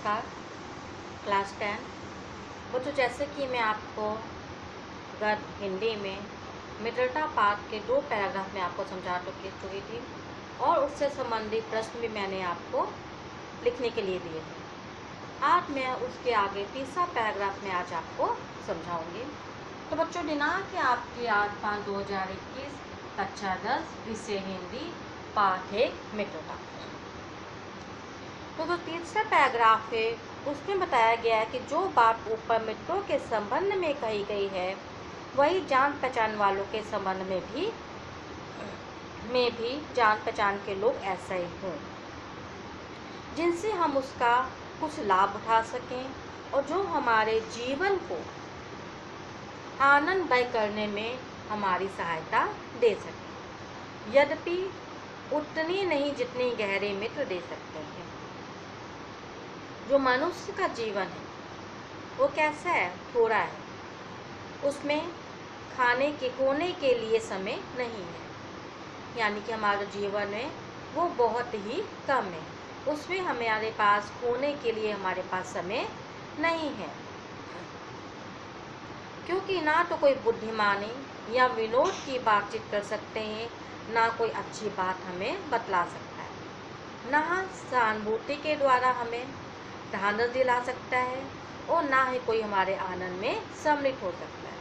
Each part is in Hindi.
नमस्कार क्लास 10 बच्चों, जैसे कि मैं आपको गद्य हिंदी में मित्रता पाठ के 2 पैराग्राफ में आपको समझा चुकी थी और उससे संबंधित प्रश्न भी मैंने आपको लिखने के लिए दिए थे। आज मैं उसके आगे तीसरा पैराग्राफ में आज आपको समझाऊंगी। तो बच्चों, दिनांक है आपकी 8/5/2021, कक्षा 10, विषय हिंदी, पाठ 1 मित्रता। तो जो तीसरा पैराग्राफ है उसमें बताया गया है कि जो बात ऊपर मित्रों के संबंध में कही गई है वही जान पहचान वालों के संबंध में भी जान पहचान के लोग ऐसे ही हों जिनसे हम उसका कुछ लाभ उठा सकें और जो हमारे जीवन को आनंदमय करने में हमारी सहायता दे सकें, यद्यपि उतनी नहीं जितनी गहरे मित्र दे सकते हैं। जो मनुष्य का जीवन है वो कैसा है? थोड़ा है। उसमें खोने के लिए समय नहीं है, यानी कि हमारा जो जीवन है वो बहुत ही कम है। उसमें हमारे पास खोने के लिए हमारे पास समय नहीं है, क्योंकि ना तो कोई बुद्धिमानी या विनोद की बातचीत कर सकते हैं, ना कोई अच्छी बात हमें बतला सकता है, ना सहानुभूति के द्वारा हमें ढांढस दिला सकता है और ना ही कोई हमारे आनंद में सम्मिलित हो सकता है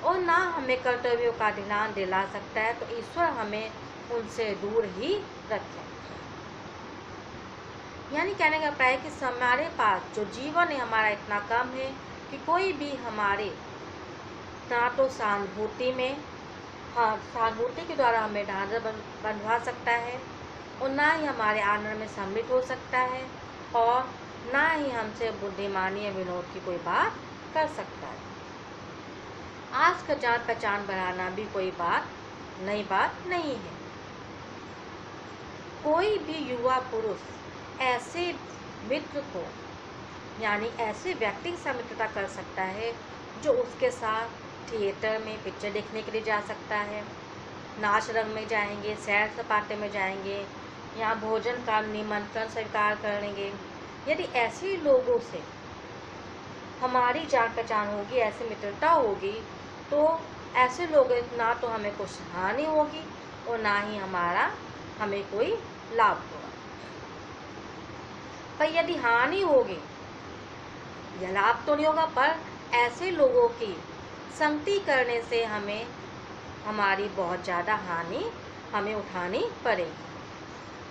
और ना हमें कर्तव्यों का ध्यान दिला सकता है। तो ईश्वर हमें उनसे दूर ही रखे। यानी कहने का अभिप्राय है कि हमारे पास जो जीवन है हमारा इतना कम है कि कोई भी हमारे ना तो सहानुभूति के द्वारा हमें ढांढस बंधवा सकता है और ना ही हमारे आनंद में सम्मिलित हो सकता है और ना ही हमसे बुद्धिमानी या विनोद की कोई बात कर सकता है। आज का जान पहचान बढ़ाना भी कोई नई बात नहीं है। कोई भी युवा पुरुष ऐसे मित्र को यानी ऐसे व्यक्ति के साथ मित्रता कर सकता है जो उसके साथ थिएटर में पिक्चर देखने के लिए जा सकता है, नाच रंग में जाएंगे, सैर सपाटे में जाएंगे या भोजन का निमंत्रण स्वीकार करेंगे। यदि ऐसे लोगों से हमारी जान पहचान होगी, ऐसी मित्रता होगी, तो ऐसे लोग ना तो हमें कुछ हानि होगी और ना ही हमें कोई लाभ होगा। पर यदि हानि होगी या लाभ तो नहीं होगा, पर ऐसे लोगों की संगति करने से हमारी बहुत ज़्यादा हानि हमें उठानी पड़ेगी।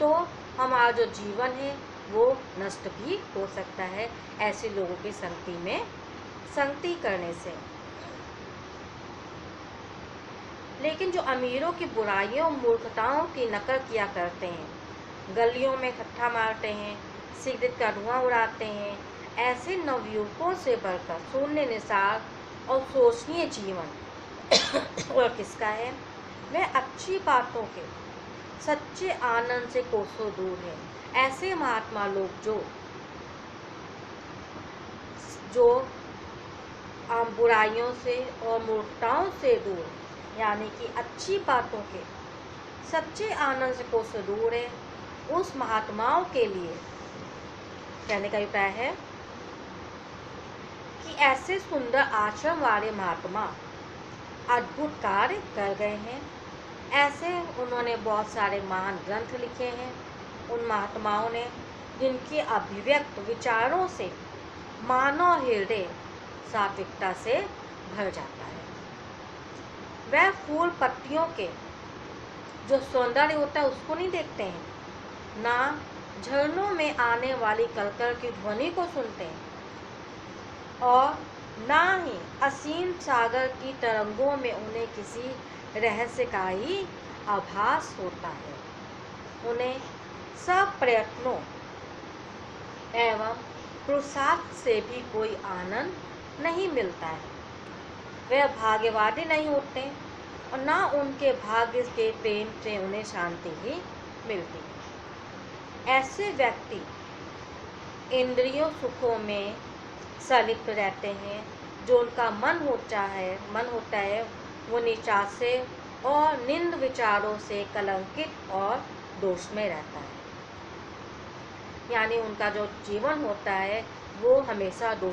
तो हमारा जो जीवन है वो नष्ट भी हो सकता है ऐसे लोगों की संगति करने से। लेकिन जो अमीरों की बुराइयों और मूर्खताओं की नकल किया करते हैं, गलियों में खट्टा मारते हैं, सिगरेट का धुआं उड़ाते हैं, ऐसे नवयुवकों से बढ़कर शून्य निसार और शोचनीय जीवन और किसका है? वह अच्छी बातों के सच्चे आनंद से कोसों दूर है। ऐसे महात्मा लोग जो बुराइयों से और मूर्खताओं से दूर, यानी कि अच्छी बातों के सच्चे आनंद से कोसों दूर है, उस महात्माओं के लिए कहने का अभिप्राय है कि ऐसे सुंदर आश्रम वाले महात्मा अद्भुत कार्य कर गए हैं। ऐसे उन्होंने बहुत सारे महान ग्रंथ लिखे हैं। उन महात्माओं ने जिनके अभिव्यक्त विचारों से मानव हृदय सात्विकता से भर जाता है। वह फूल पत्तियों के जो सौंदर्य होता है उसको नहीं देखते हैं, ना झरनों में आने वाली कलकल की ध्वनि को सुनते हैं और ना ही असीम सागर की तरंगों में उन्हें किसी रहस्य का ही आभास होता है। उन्हें सब प्रयत्नों एवं पुरुषार्थ से भी कोई आनंद नहीं मिलता है। वे भाग्यवादी नहीं होते और ना उनके भाग्य के प्रेम से उन्हें शांति ही मिलती है। ऐसे व्यक्ति इंद्रियों सुखों में संलिप्त रहते हैं। जो उनका मन होता है वो निराशा से और निंद विचारों से कलंकित और दोष में रहता है। यानी उनका जो जीवन होता है वो हमेशा दूसरों